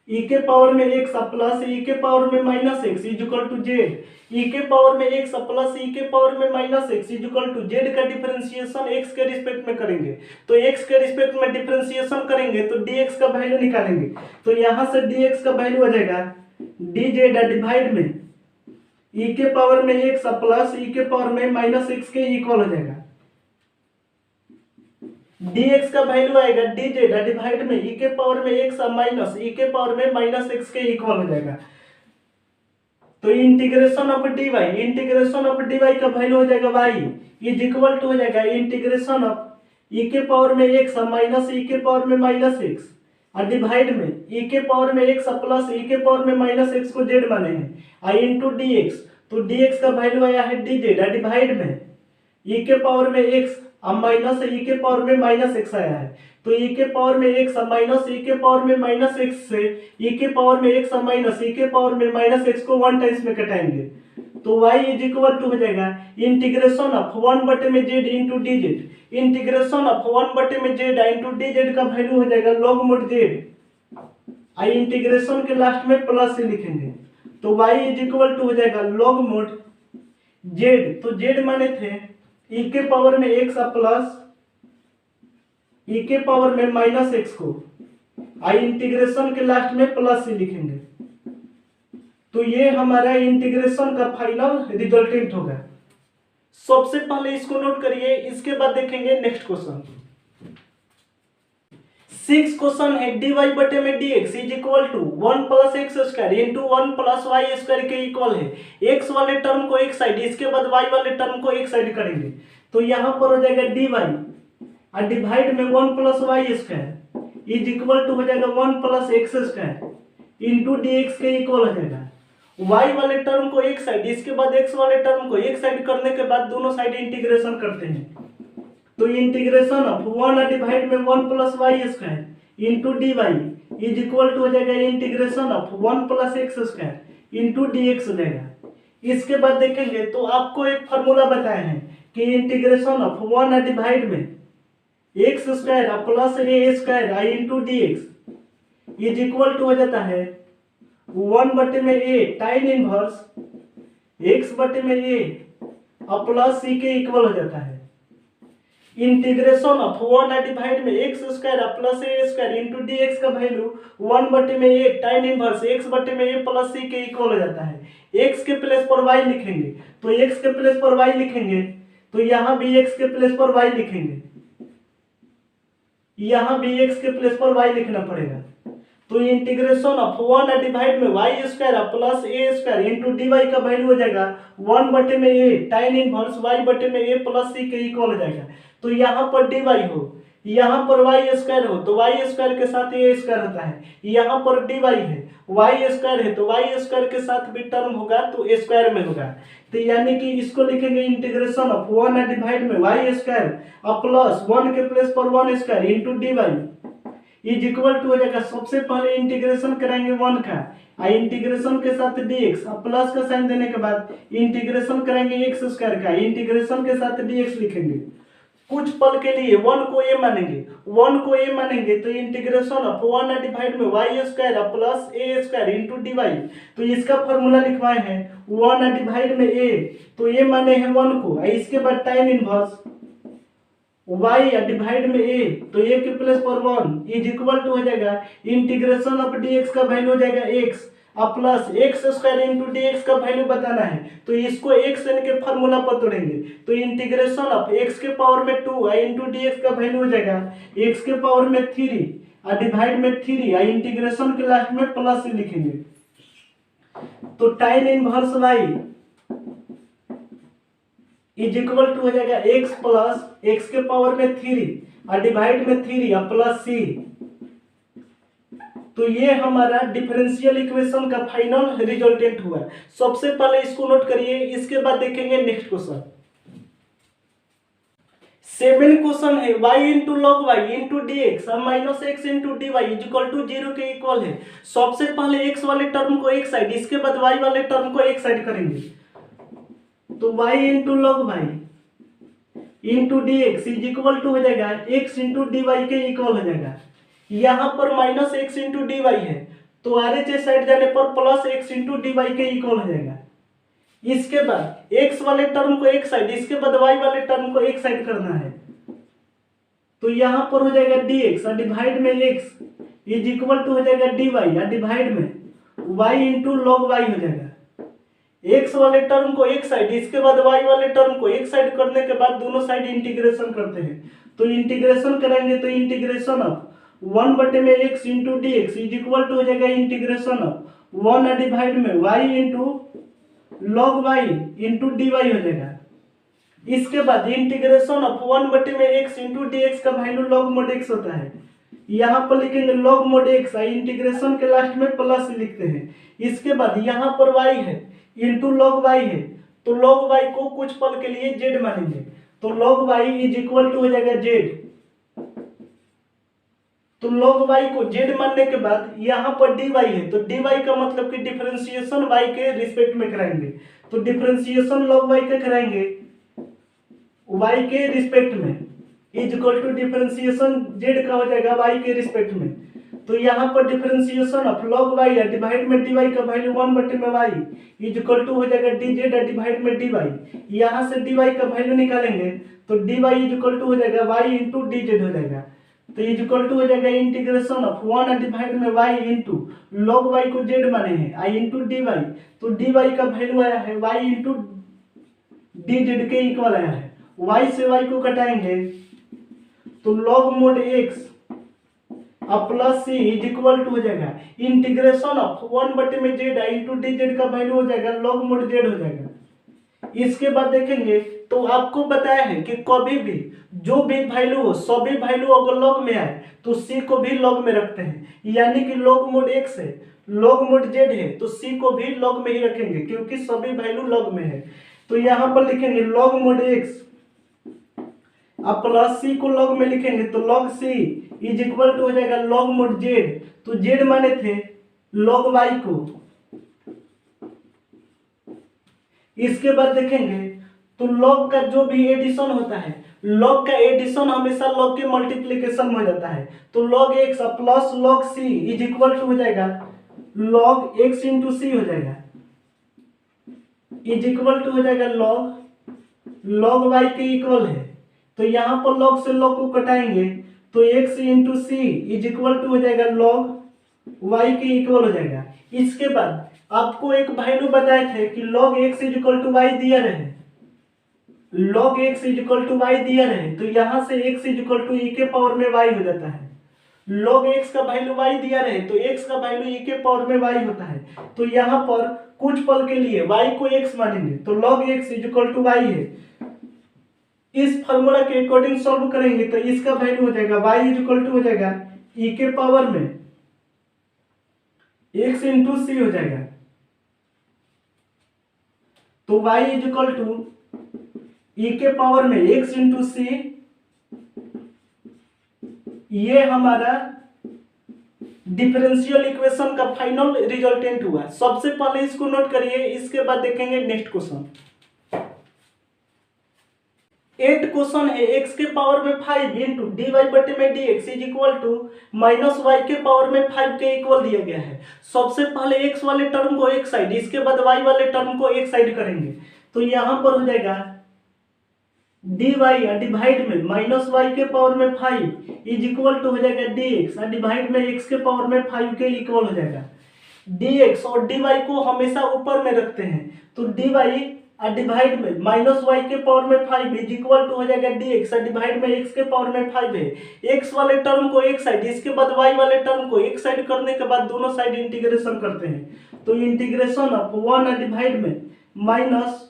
ई के पावर में एक्स प्लस ई के पावर में minus X is equal to Z. E के पावर में एक्स प्लस ई के पावर में minus X is equal to Z का डिफरेंशिएशन एक्स के रिस्पेक्ट में करेंगे। तो एक्स के रिस्पेक्ट में डिफरेंशिएशन करेंगे तो dx का वैल्यू निकालेंगे। तो यहाँ से dx का वैल्यू आ जाएगा dz डिवाइड में ई के पावर में एक्स प्लस ई के पावर में माइनस एक्स के इक्वल हो जाएगा। dx का वैल्यू आएगा dz डिवाइड में ई के पावर में एक्स माइनस ई के पावर में माइनस एक्स के इक्वल हो जाएगा। तो इंटीग्रेशन ऑफ dy का वैल्यू हो जाएगा y इज इक्वल टू हो जाएगा इंटीग्रेशन ऑफ ई के पावर में एक्स माइनस ई के पावर में माइनस एक्स और डिवाइड में ई के पावर में एक्स प्लस ई के पावर में माइनस एक्स को जेड माने हैं आई इंटू डी एक्स। तो dx का वैल्यू आया है dz डिवाइड में ई के पावर में एक्स माइनस ई के पावर में माइनस एक्स आया है। तो ई के पावर में एक्स माइनस ई के पावर में माइनस एक्स से ई के पावर में एक्स माइनस ई के पावर में माइनस एक्स को 1 टाइम्स में कटाएंगे। तो y इज इक्वल टू हो जाएगा इंटीग्रेशन ऑफ 1 में z into D Z. Integration of 1 में z इंटू डी जेड का वैल्यू हो जाएगा लॉग मोड z आई इंटीग्रेशन के लास्ट में प्लस से लिखेंगे। तो y इज इक्वल टू हो जाएगा log मोड z। तो z माने थे ई के पावर में एक्स प्लस ई के पावर में माइनस एक्स को आई इंटीग्रेशन के लास्ट में प्लस से लिखेंगे। तो ये हमारा इंटीग्रेशन का फाइनल रिजल्टेंट होगा। सबसे पहले इसको नोट करिए, इसके बाद देखेंगे नेक्स्ट क्वेश्चन। 6 क्वेश्चन है dy बटे में dx is equal to 1 plus x square into 1 plus y square के इक्वल है। x वाले टर्म को एक साइड, इसके बाद y वाले टर्म को एक साइड करेंगे। तो यहाँ पर हो जाएगा dy और डिवाइड में 1 plus y square is equal to हो जाएगा 1 plus x square into dx के इक्वल हो जाएगा। y वाले टर्म को एक साइड, इसके बाद x वाले टर्म को एक साइड करने के बाद दोनों साइड इंटीग्रेशन करते हैं। तो इंटीग्रेशन ऑफ 1 डिवाइड में 1 plus y square into D Y is equal to हो जाएगा integration of 1 plus x square into D x हो जाएगा। इसके बाद देखेंगे तो आपको एक फार्मूला बताया है कि इंटीग्रेशन ऑफ 1 डिवाइड में x square plus a square i into D x is equal to हो जाता है 1 बटे में ए टाइन इनवर्स एक्स बटे में ए प्लस सी के इक्वल हो जाता है। इंटीग्रेशन ऑफ 1 डिवाइड में x square plus a square into D X का वैल्यू 1 बटे में ए टाइन इनवर्स एक्स बटे में ए प्लस सी के इक्वल हो जाता है। एक्स के प्लेस पर वाई लिखेंगे, तो एक्स के प्लेस पर वाई लिखेंगे, तो यहाँ भी एक्स के प्लेस पर वाई लिखेंगे, यहाँ भी एक्स के प्लेस पर वाई लिखना पड़ेगा। तो इंटीग्रेशन ऑफ 1 डिवाइड में y square plus a square into D Y का वैल्यू हो जाएगा 1 बटे में ए टाइन इनवर्स वाई बटे में ए प्लस सी के इक्वल हो जाएगा। तो यहाँ पर डी वाई हो, यहाँ पर वाई स्क्वायर हो तो वाई स्क्वायर के साथ ए स्क्वायर होता है। यहाँ पर डी वाई है, वाई स्क्वायर है तो वाई स्क्वायर के साथ भी टर्म होगा तो ए स्क्वायर में होगा। तो यानी कि इसको लिखेंगे इंटीग्रेशन ऑफ 1 डिवाइड में वाई स्क्वायर प्लस 1 के प्लेस पर 1 square into D Y is equal to हो जाएगा। सबसे पहले इंटीग्रेशन कराएंगे 1 का, इंटीग्रेशन के साथ dx प्लस का साइन देने के बाद इंटीग्रेशन करेंगे एक्स स्क्वायर का, इंटीग्रेशन के साथ dx लिखेंगे। कुछ पल के लिए 1 को a मानेंगे, 1 को a मानेंगे तो इंटीग्रेशन ऑफ 1 डिवाइड में y square plus a square into D Y. तो इसका फॉर्मूला लिखवाए हैं 1 डिवाइड में a, तो a माने हैं 1 को, इसके बाद टाइम इनवर्स y डिवाइड में a, तो a के प्लेस पर 1 इज इक्वल टू हो जाएगा इंटीग्रेशन ऑफ dx का वैल्यू हो जाएगा x plus x square into D X का वैल्यू बताना है। तो इसको एक्स एन के फार्मूला पर तोड़ेंगे, तो इंटीग्रेशन ऑफ एक्स के पावर में 2 इंटू डी एक्स का वैल्यू हो जाएगा एक्स के पावर में 3 और डिवाइड में 3 इंटीग्रेशन के लास्ट में प्लस से लिखेंगे। तो tan inverse y is equal to हो जाएगा एक्स प्लस एक्स के पावर में 3 और डिवाइड में 3 और प्लस सी तो ये हमारा डिफरेंशियल इक्वेशन का फाइनल रिजल्टेंट हुआ। सबसे पहले इसको नोट करिए, इसके बाद देखेंगे नेक्स्ट क्वेश्चन। 7 क्वेश्चन है y into log y into D x minus x into D y is equal to 0 के इक्वल है। सबसे पहले x वाले टर्म को एक साइड, इसके बाद y वाले टर्म को एक साइड करेंगे। तो y into log y into D x is equal to हो जाएगा x इंटू डी वाई के इक्वल हो जाएगा। यहाँ पर minus x into D y है, तो RHS साइड जाने पर plus x into D Y के इक्वल हो जाएगा। इसके बाद x वाले टर्म को एक साइड, इसके बाद y वाले टर्म को एक साइड करना है। तो यहाँ पर हो जाएगा dx और डिवाइड में x इज इक्वल टू हो जाएगा dy और डिवाइड में y इंटू लॉग वाई हो जाएगा। x वाले टर्म को एक साइड, इसके बाद y वाले टर्म को एक साइड करने के बाद दोनों साइड इंटीग्रेशन करते हैं। तो इंटीग्रेशन करेंगे तो इंटीग्रेशन ऑफ 1 बटे में x into D x is equal to हो जाएगा इंटीग्रेशन ऑफ 1 डिवाइड में y into log y into D y हो जाएगा। इसके बाद इंटीग्रेशन ऑफ 1 बटे में x इंटू डी एक्स का वैल्यू लॉग मोड x होता है। यहाँ पर लिखेंगे लॉग मोड x, इंटीग्रेशन के लास्ट में प्लस लिखते हैं। इसके बाद यहाँ पर y है इंटू लॉग y है, तो लॉग y को कुछ पल के लिए z मानेंगे। तो log y is equal to हो जाएगा z। तो log y को z मानने के बाद यहाँ पर dy है, तो dy का मतलब कि डिफरेंशिएशन y के रिस्पेक्ट में कराएंगे। तो डिफरेंशिएशन log y के कराएंगे y के रिस्पेक्ट में is equal to differentiation z का हो जाएगा y के रिस्पेक्ट में। तो यहाँ पर डिफरेंशिएशन ऑफ log y या डिवाइड में dy का वैल्यू 1 बटे में y इज इक्वल टू हो जाएगा dz या डिवाइड में dy। यहाँ से dy का वैल्यू निकालेंगे तो dy इज इक्वल टू हो जाएगा y इंटू dz हो जाएगा। तो इज इक्वल टू हो जाएगा इंटीग्रेशन ऑफ 1 डिवाइड में y इंटू लॉग y को z माने हैं i इंटू dy। तो dy का वैल्यू आया है y इंटू dz के इक्वल आया है। y से y को घटाएंगे तो लॉग मोड x अब plus c is equal to हो जाएगा इंटीग्रेशन ऑफ 1 बटे में z इंटू dz का वैल्यू हो जाएगा लॉग मोड z हो जाएगा। इसके बाद देखेंगे तो आपको बताया है कि कभी भी जो भी वैल्यू हो, सभी वैल्यू अगर लॉग में आए तो c को भी लॉग में रखते हैं। यानी कि लॉग मोड x है, लॉग मोड z है, तो c को भी लॉग में ही रखेंगे क्योंकि सभी वैल्यू लॉग में है। तो यहाँ पर लिखेंगे लॉग मोड x अब प्लस c को लॉग में लिखेंगे तो log c is equal to हो जाएगा लॉग मोड z। तो z माने थे लॉग y को। इसके बाद देखेंगे तो लॉग का जो भी एडिशन होता है, लॉग का एडिशन हमेशा लॉग के मल्टीप्लिकेशन में हो जाता है। तो log x plus log c is equal to हो जाएगा लॉग x इंटू सी हो जाएगा इज इक्वल टू हो जाएगा लॉग y के इक्वल है। तो यहाँ पर लॉग से लॉग को कटाएंगे तो x into c is equal to हो जाएगा लॉग y के इक्वल हो जाएगा। इसके बाद आपको एक वैल्यू बताए थे कि log x is equal to y दिया रहे, log x is equal to y दिया रहे, तो यहाँ से x is equal to e के पावर में y हो जाता है। log x का वैल्यू y दिया रहे तो x का वैल्यू e के पावर में y होता है। तो यहाँ पर कुछ पल के लिए y को x मानेंगे तो log x is equal to y है। इस फॉर्मूला के अकॉर्डिंग सॉल्व करेंगे तो इसका वैल्यू हो जाएगा y इज इक्वल टू हो जाएगा e के पावर में x इंटू सी हो जाएगा। तो y is equal to e के पावर में x इंटू सी, ये हमारा डिफरेंशियल इक्वेशन का फाइनल रिजल्टेंट हुआ। सबसे पहले इसको नोट करिए, इसके बाद देखेंगे नेक्स्ट क्वेश्चन। 8 क्वेश्चन है x के पावर में 5 इंटू डी वाई बटे में d x is equal to minus y के पावर में 5 के इक्वल दिया गया है। सबसे पहले x वाले टर्म को एक साइड, इसके बाद y वाले टर्म को एक साइड करेंगे। तो यहाँ पर हो जाएगा डी वाई डिवाइड में माइनस वाई के पावर में 5 इज इक्वल टू हो जाएगा डी एक्स डिवाइड में x के पावर में 5 के इक्वल हो जाएगा। डी एक्स और डी वाई को हमेशा ऊपर में रखते हैं, तो डी वाई डिवाइड में माइनस वाई के पावर में 5 इज इक्वल टू हो जाएगा डी एक्स डिवाइड में x के पावर में 5 है। x वाले टर्म को एक साइड, इसके बाद y वाले टर्म को एक साइड करने के बाद दोनों साइड इंटीग्रेशन करते हैं। तो इंटीग्रेशन ऑफ 1 डिवाइड में माइनस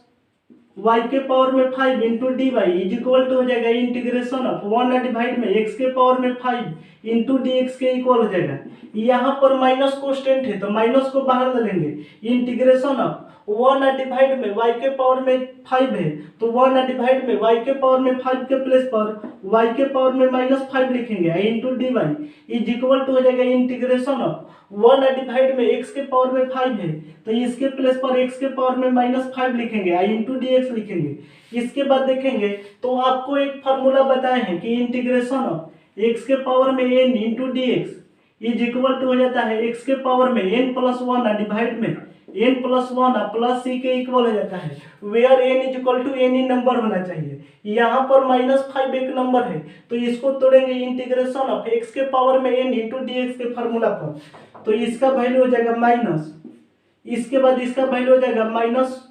y के पावर में 5 into D Y is equal to हो जाएगा इंटीग्रेशन ऑफ 1 डिवाइड में x के पावर में 5 इंटू डी एक्स के इक्वल हो जाएगा। यहाँ पर माइनस कोस्टेंट है तो माइनस को बाहर डालेंगे, इंटीग्रेशन ऑफ 1 डिवाइड में y के पावर में 5 है तो 1 डिवाइड में y के पावर में 5 के प्लेस पर y के पावर में -5 लिखेंगे into D Y is equal to हो जाएगा इंटीग्रेशन ऑफ 1 डिवाइड में x के पावर में 5 है तो इसके प्लेस पर x के पावर में -5 लिखेंगे इंटू डी एक्स लिखेंगे। इसके बाद देखेंगे तो आपको एक फार्मूला बताए हैं कि इंटीग्रेशन ऑफ x के पावर में n into D x is equal to हो जाता है x के पावर में n प्लस 1 डिवाइड में n प्लस 1 प्लस c के इक्वल हो जाता है where n is equal to any number होना चाहिए। यहाँ पर -5 एक नंबर है तो इसको तोड़ेंगे इंटीग्रेशन ऑफ x के पावर में n इंटू डी एक्स के फार्मूला पर तो इसका वैल्यू हो जाएगा माइनस, इसके बाद इसका वैल्यू हो जाएगा माइनस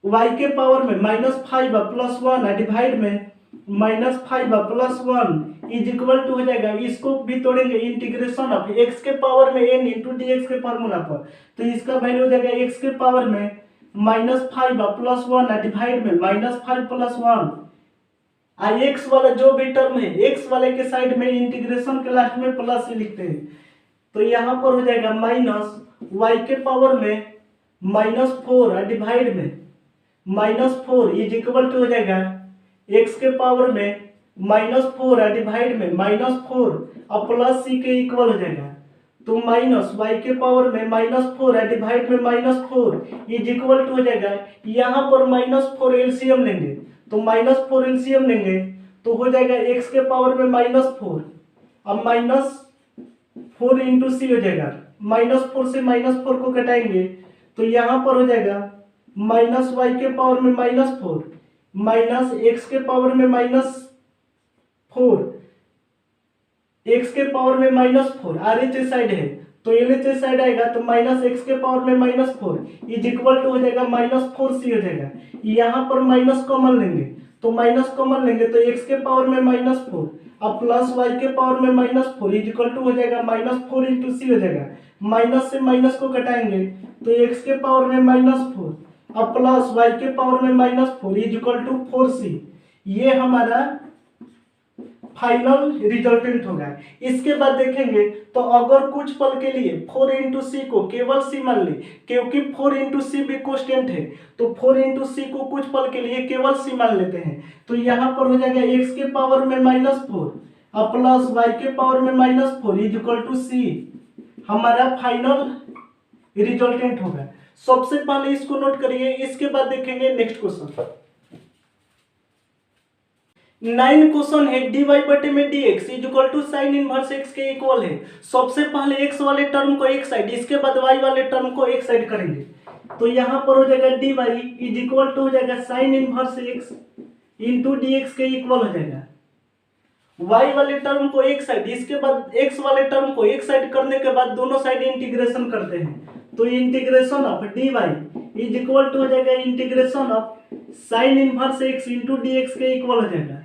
y के पावर में -5 प्लस 1 डिवाइड में -5 प्लस 1 इज इक्वल टू हो जाएगा, इसको भी तोड़ेंगे इंटीग्रेशन ऑफ x के पावर में n इंटू डी एक्स के फार्मूला पर तो इसका वैल्यू हो जाएगा x के पावर में -5 प्लस 1 डिवाइड में -5 प्लस 1 x वाला जो भी टर्म है x वाले के साइड में इंटीग्रेशन के लास्ट में प्लस से लिखते हैं तो यहाँ पर हो जाएगा माइनस y के पावर में -4 डिवाइड में -4 इज इक्वल टू हो जाएगा x के पावर में -4 डिवाइड में -4 और प्लस c के इक्वल हो जाएगा तो माइनस y के पावर में -4 डिवाइड में -4 इज इक्वल टू हो जाएगा। यहाँ पर -4 एलसीएम लेंगे तो -4 एलसीएम लेंगे तो हो जाएगा x के पावर में -4 अब -4 इंटू सी हो जाएगा, -4 से -4 को घटाएंगे तो यहाँ पर हो जाएगा -y के पावर में -4 माइनस x के पावर में -4 x के पावर में -4 RHS साइड है तो LHS साइड आएगा तो -x के पावर में -4 इज इक्वल टू हो जाएगा -4c हो जाएगा। यहाँ पर माइनस कॉमन लेंगे तो माइनस कॉमन लेंगे तो x के पावर में -4 अब प्लस y के पावर में -4 इज इक्वल टू हो जाएगा -4 इंटू सी हो जाएगा, माइनस से माइनस को घटाएंगे तो x के पावर में -4 अब प्लस y के पावर में -4 इज इक्वल टू 4c। ये हमारा फाइनल रिजल्टेंट होगा। इसके बाद देखेंगे तो अगर कुछ पल के लिए 4 इंटू सी को केवल c मान ले, क्योंकि 4 इंटू सी भी कोस्टेंट है तो 4 इंटू सी को कुछ पल के लिए केवल c मान लेते हैं तो यहाँ पर हो जाएगा x के पावर में -4 और प्लस y के पावर में -4 इज इक्वल टू c हमारा फाइनल रिजल्टेंट होगा। सबसे पहले इसको नोट करिए, इसके बाद देखेंगे नेक्स्ट क्वेश्चन। 9 क्वेश्चन है dy बटे में dx is equal to sine inverse x के इक्वल है। सबसे पहले x वाले टर्म को एक साइड, इसके बाद y वाले टर्म को एक साइड करेंगे तो यहाँ पर हो जाएगा dy इज इक्वल टू हो जाएगा sign inverse x into dx के इक्वल हो जाएगा। y वाले टर्म को एक साइड, इसके बाद x वाले टर्म को एक साइड करने के बाद दोनों साइड इंटीग्रेशन करते हैं तो integration of dy is equal to हो जाएगा integration of sine inverse x into dx के इक्वल हो जाएगा।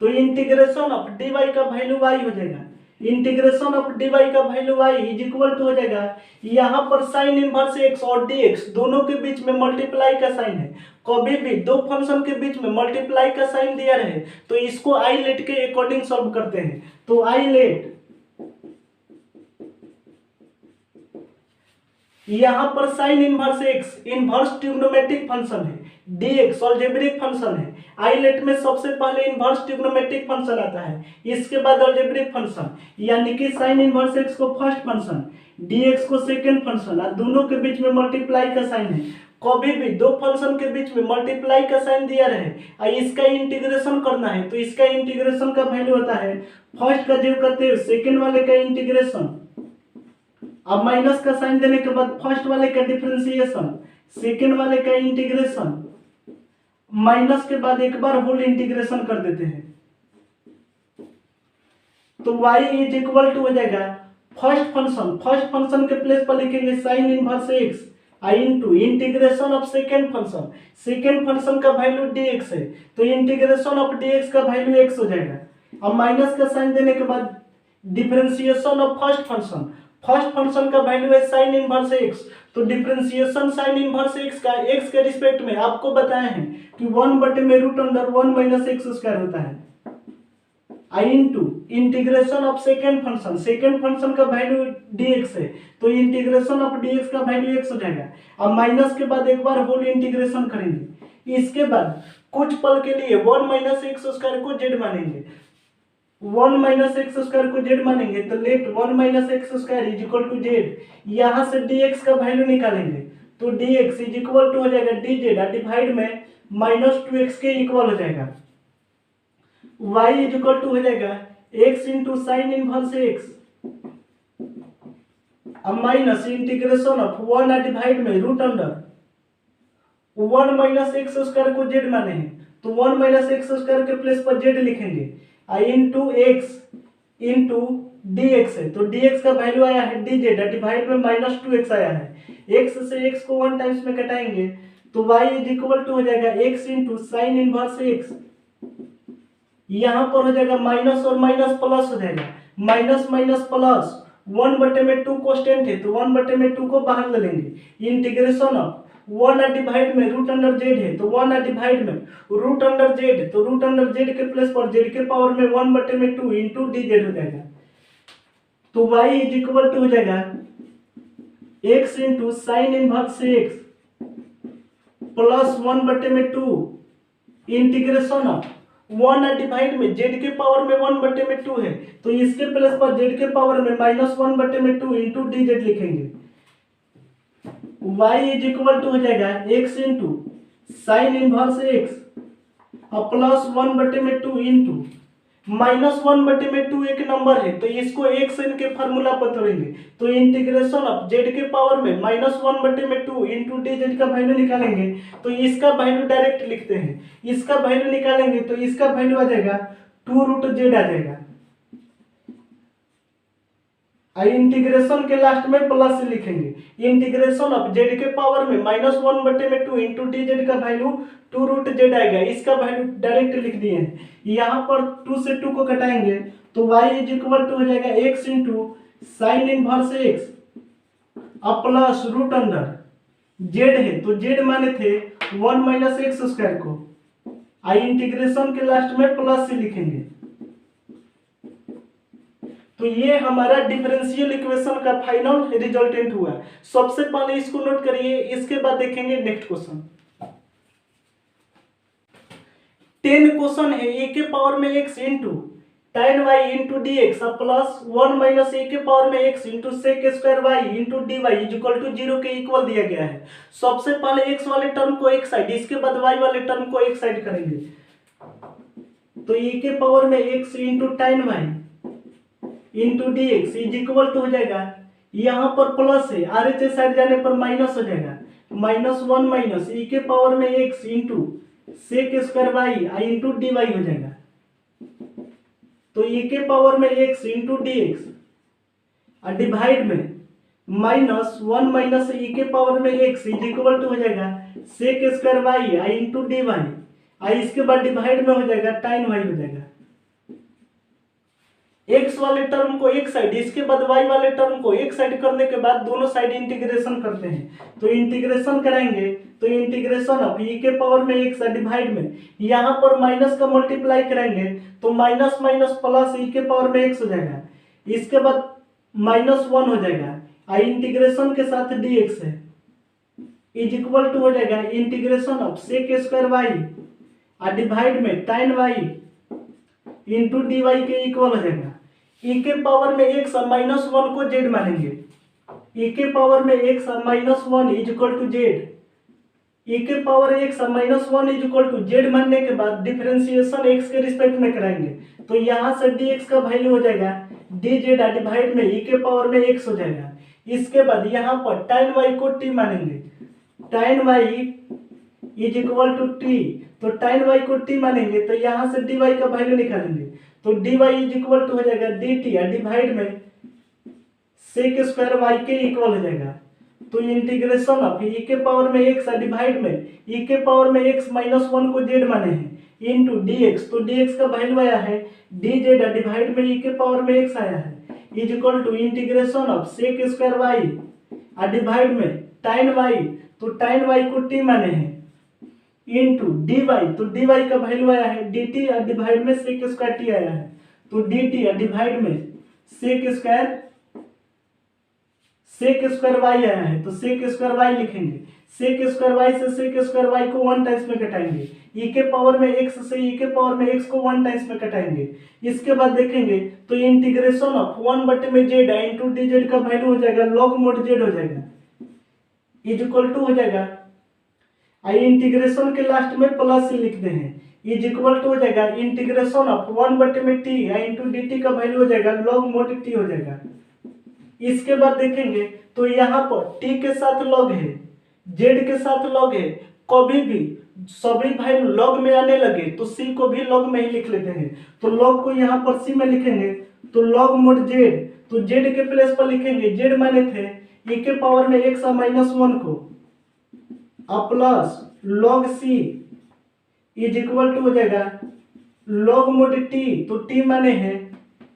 तो इंटीग्रेशन ऑफ dy का वैल्यू y हो जाएगा, इंटीग्रेशन ऑफ dy का value y is equal to हो जाएगा, यहाँ पर साइन इनवर्स x और dx दोनों के बीच में मल्टीप्लाई का साइन है। कभी भी दो फंक्शन के बीच में मल्टीप्लाई का साइन दिया रहे तो इसको आई लेट के अकॉर्डिंग सॉल्व करते हैं तो आई लेट यहाँ पर sine inverse x inverse trigonometric function है, dx अलजेब्रिक फंक्शन है। आइलेट में सबसे पहले इनवर्स ट्रिग्नोमेट्रिक फंक्शन आता है, इसके बाद अलजेब्रिक फंक्शन, यानी कि साइन इनवर्स x को फर्स्ट फंक्शन, dx को सेकंड फंक्शन और दोनों के बीच में मल्टीप्लाई का साइन है। कभी भी दो फंक्शन के बीच में मल्टीप्लाई का साइन दिया रहे और इसका इंटीग्रेशन करना है तो इसका इंटीग्रेशन का वैल्यू होता है फर्स्ट का जो करते हैं सेकंड वाले का इंटीग्रेशन, अब माइनस का साइन देने के बाद फर्स्ट वाले का डिफरेंशिएशन, सेकंड वाले का इंटीग्रेशन, माइनस के बाद एक बार होल इंटीग्रेशन कर देते हैं तो y इज इक्वल टू हो जाएगा फर्स्ट फंक्शन के प्लेस पर लिखेंगे sign inverse x into integration of second function का वैल्यू dx है तो इंटीग्रेशन ऑफ dx का वैल्यू x हो जाएगा। अब माइनस का साइन देने के बाद differentiation of first first function का वैल्यू है साइन इनवर्स एक्स, तो डिफरेंशिएशन साइन इनवर्स एक्स का एक्स के रिस्पेक्ट में आपको बताए हैं कि 1/√1 माइनस एक्स स्क्वायर होता है। I into integration of second function का वैल्यू dx है, तो इंटीग्रेशन ऑफ dx का वैल्यू x हो जाएगा। अब माइनस के बाद एक बार होल इंटीग्रेशन करेंगे, इसके बाद कुछ पल के लिए 1 माइनस एक्स स्क्वायर को z मानेंगे, 1 माइनस एक्स स्क्वायर को z मानेंगे, तो let 1 minus x square is equal to z। यहाँ से dx का वैल्यू निकालेंगे, तो dx इज इक्वल टू हो जाएगा dz डिवाइड में -2x के इक्वल हो जाएगा। y इज इक्वल टू हो जाएगा x into sine inverse x, अब माइनस इंटीग्रेशन ऑफ 1 डिवाइड में √1 माइनस एक्स स्क्वायर को z माने हैं, तो 1 माइनस एक्स स्क्वायर के प्लेस पर z लिखेंगे, आई इंटू एक्स इंटू dx है, तो dx का वैल्यू आया है dz डिवाइड में -2x आया है, x से x को 1 टाइम्स में कटाएंगे, तो y इज इक्वल टू हो जाएगा x into sine inverse x, यहाँ पर हो जाएगा माइनस और माइनस प्लस हो जाएगा, माइनस माइनस प्लस, 1/2 कांस्टेंट है, तो 1/2 को बाहर ले लेंगे, इंटीग्रेशन ऑफ 1 डिवाइड में √z है, तो 1 डिवाइड में √z, तो √z के प्लेस पर z के पावर में 1/2 इंटू dz हो जाएगा, तो y इज इक्वल टू हो जाएगा x into sine inverse x plus 1/2 integration of 1 divide में z के पावर में 1/2 है, तो इसके प्लेस पर z के पावर में -1/2 इंटू dz लिखेंगे, y इज इक्वल टू हो जाएगा x into sine inverse x और प्लस 1/2 इंटू -1/2 एक नंबर है, तो इसको x n के फार्मूला पर तोड़ेंगे, तो इंटीग्रेशन ऑफ z के पावर में -1/2 इंटू dz का वैल्यू निकालेंगे, तो इसका वैल्यू डायरेक्ट लिखते हैं, इसका वैल्यू निकालेंगे तो इसका वैल्यू आ जाएगा 2√z आ जाएगा, इंटीग्रेशन के लास्ट में प्लस लिखेंगे, इंटीग्रेशन ऑफ z के पावर में -1/2 इंटू dz का वैल्यू 2√z आएगा, इसका वैल्यू डायरेक्ट लिख दिए हैं, यहाँ पर 2 से 2 को कटाएंगे, तो y इज इक्वल टू हो जाएगा x into sine inverse x और प्लस √z है, तो z माने थे 1 माइनस एक्स स्क्वायर को, इंटीग्रेशन के लास्ट में प्लस से लिखेंगे, तो ये हमारा डिफरेंशियल इक्वेशन का फाइनल रिजल्टेंट हुआ। सबसे पहले इसको नोट करिए, इसके बाद देखेंगे नेक्स्ट क्वेश्चन। 10 क्वेश्चन है a के पावर में x into tan y into D x plus 1 minus a के पावर में x into sec square y into D Y is equal to 0 के इक्वल दिया गया है। सबसे पहले x वाले टर्म को एक साइड, इसके बाद y वाले टर्म को एक साइड करेंगे, तो e के पावर में x into tan y into D x is equal to हो जाएगा, यहाँ पर प्लस है, आर साइड जाने पर माइनस हो जाएगा, -1 माइनस e के पावर में x into sec square y into D y हो जाएगा, तो e के पावर में x into D x divide में -1 माइनस e के पावर में x इज इक्वल टू हो जाएगा sec square y into D y, इसके बाद डिवाइड में हो जाएगा tan y हो जाएगा, x वाले टर्म को एक साइड, इसके बाद y वाले टर्म को एक साइड करने के बाद दोनों साइड इंटीग्रेशन करते हैं, तो इंटीग्रेशन करेंगे तो इंटीग्रेशन ऑफ e के पावर में x डिवाइड में यहाँ पर माइनस का मल्टीप्लाई करेंगे तो माइनस माइनस प्लस e के पावर में x हो जाएगा, इसके बाद -1 हो जाएगा, इंटीग्रेशन के साथ dx है इज इक्वल टू हो जाएगा integration of sec square y divide में tan y into D Y के इक्वल हो जाएगा, e के पावर में x -1 को z मानेंगे, e के पावर में x -1 is equal to z, e के power x -1 is equal to z मानने के बाद डिफरेंशिएशन x के रिस्पेक्ट में कराएंगे, तो यहाँ से dx का वैल्यू हो जाएगा dz डिवाइड में e के पावर में x हो जाएगा, इसके बाद यहाँ पर tan y को t मानेंगे, tan y is equal to t, तो tan y को t मानेंगे तो यहाँ से dy का वैल्यू निकालेंगे, तो dy इज इक्वल टू हो जाएगा dt डिवाइड में सेक स्क्वायर y के इक्वल हो जाएगा, तो इंटीग्रेशन ऑफ e के पावर में x डिवाइड में e के पावर में x -1 को z माने हैं इंटू dx, तो dx का वैल्यू आया है dz डिवाइड में e के पावर में x आया है, is equal to integration of sec square y और डिवाइड में टाइन वाई, तो टाइन वाई को टी माने हैं इनटू डी वाई, तो डी वाई का वैल्यू आया है डी टी और डिवाइड में सेक स्क्वायर टी आया है, तो डी टी और डिवाइड में सेक स्क्वायर वाई आया है, तो सेक स्क्वायर वाई लिखेंगे। सेक स्क्वायर वाई से सेक स्क्वायर वाई को 1 टाइम्स में कटाएंगे, ई के पावर में x से ई के पावर में x को 1 टाइम्स में कटाएंगे। इसके बाद देखेंगे तो integration of 1/z into D Z का वैल्यू हो जाएगा लॉग मोड जेड हो जाएगा, इज इक्वल टू हो जाएगा आई इंटीग्रेशन के लास्ट में प्लस ही लिखते हैं, इज इक्वल टू हो जाएगा integration of 1/t into D T का वैल्यू हो जाएगा लॉग मोड t हो जाएगा। इसके बाद देखेंगे तो यहाँ पर t के साथ लॉग है, z के साथ लॉग है, कभी भी सभी वैल्यू लॉग में आने लगे तो c को भी लॉग में ही लिख लेते हैं, तो लॉग को यहाँ पर c में लिखेंगे तो लॉग मोड z, तो z के प्लेस पर लिखेंगे z माने थे e के पावर में x माइनस 1 को plus log c is equal to हो जाएगा लॉग मोड t, तो t माने है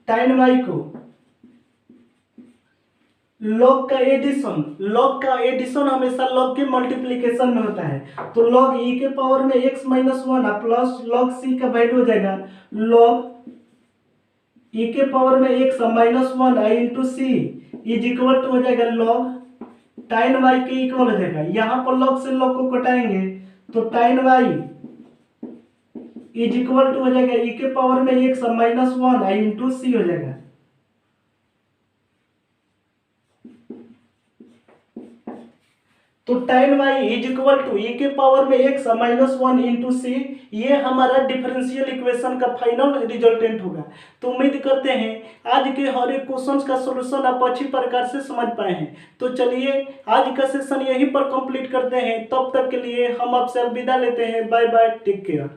टाइन y को लॉग का एडिशन हमेशा लॉग के मल्टीप्लिकेशन में होता है, तो लॉग e के पावर में x minus 1 plus log c का वैल्यू हो जाएगा लॉग e के पावर में x minus 1 into c is equal to हो जाएगा लॉग टाइन y के इक्वल हो जाएगा। यहाँ पर लॉग से लॉग को कटाएंगे तो tan y is equal to हो जाएगा e के पावर में x माइनस 1 इंटू सी हो जाएगा। तो tan y is equal to e के पावर में x माइनस 1 इंटू सी, ये हमारा डिफरेंशियल इक्वेशन का फाइनल रिजल्टेंट होगा। तो उम्मीद करते हैं आज के हर एक क्वेश्चन का सॉल्यूशन आप अच्छी प्रकार से समझ पाए हैं। तो चलिए आज का सेशन यहीं पर कंप्लीट करते हैं, तब तक के लिए हम आपसे अलविदा लेते हैं। Bye bye, take care.